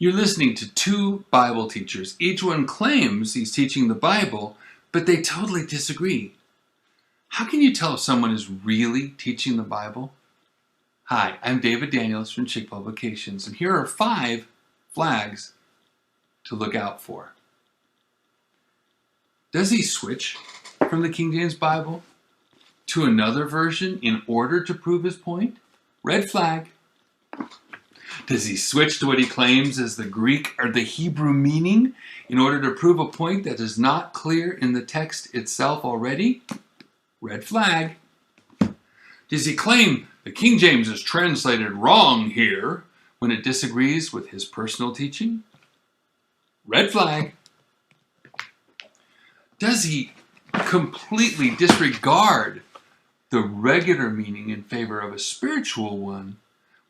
You're listening to two Bible teachers. Each one claims he's teaching the Bible, but they totally disagree. How can you tell if someone is really teaching the Bible? Hi, I'm David Daniels from Chick Publications, and here are 5 flags to look out for. Does he switch from the King James Bible to another version in order to prove his point? Red flag. Does he switch to what he claims is the Greek or the Hebrew meaning in order to prove a point that is not clear in the text itself already? Red flag. Does he claim the King James is translated wrong here when it disagrees with his personal teaching? Red flag. Does he completely disregard the regular meaning in favor of a spiritual one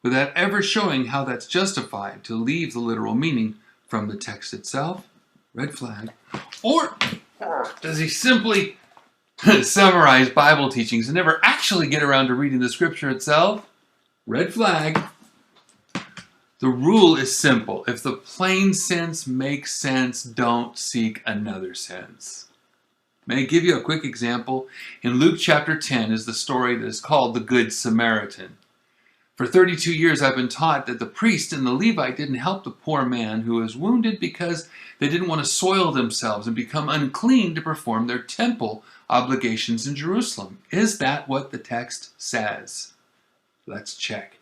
without ever showing how that's justified to leave the literal meaning from the text itself? Red flag. Or does he simply summarize Bible teachings and never actually get around to reading the scripture itself? Red flag. The rule is simple. If the plain sense makes sense, don't seek another sense. May I give you a quick example? In Luke chapter 10 is the story that is called the Good Samaritan. For 32 years I've been taught that the priest and the Levite didn't help the poor man who was wounded because they didn't want to soil themselves and become unclean to perform their temple obligations in Jerusalem. Is that what the text says? Let's check.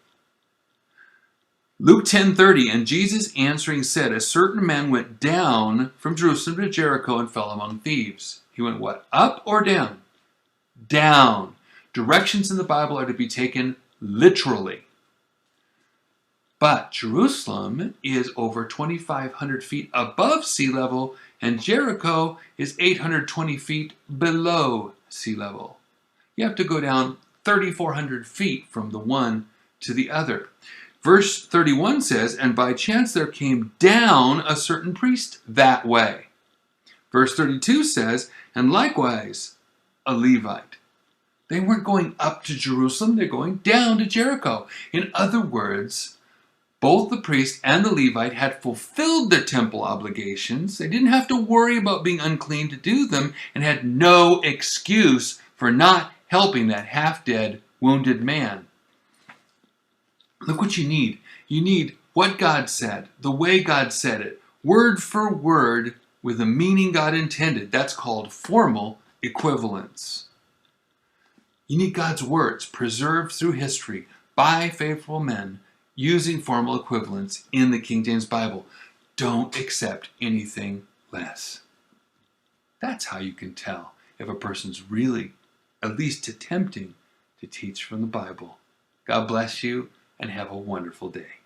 Luke 10:30, and Jesus answering said, a certain man went down from Jerusalem to Jericho and fell among thieves. He went what? Up or down? Down. Directions in the Bible are to be taken literally. But Jerusalem is over 2,500 feet above sea level, and Jericho is 820 feet below sea level. You have to go down 3,400 feet from the one to the other. Verse 31 says, and by chance there came down a certain priest that way. Verse 32 says, and likewise a Levite. They weren't going up to Jerusalem, they're going down to Jericho. In other words, both the priest and the Levite had fulfilled their temple obligations. They didn't have to worry about being unclean to do them and had no excuse for not helping that half-dead, wounded man. Look what you need. You need what God said, the way God said it, word for word with the meaning God intended. That's called formal equivalence. You need God's words preserved through history by faithful men using formal equivalence in the King James Bible. Don't accept anything less. That's how you can tell if a person's really at least attempting to teach from the Bible. God bless you and have a wonderful day.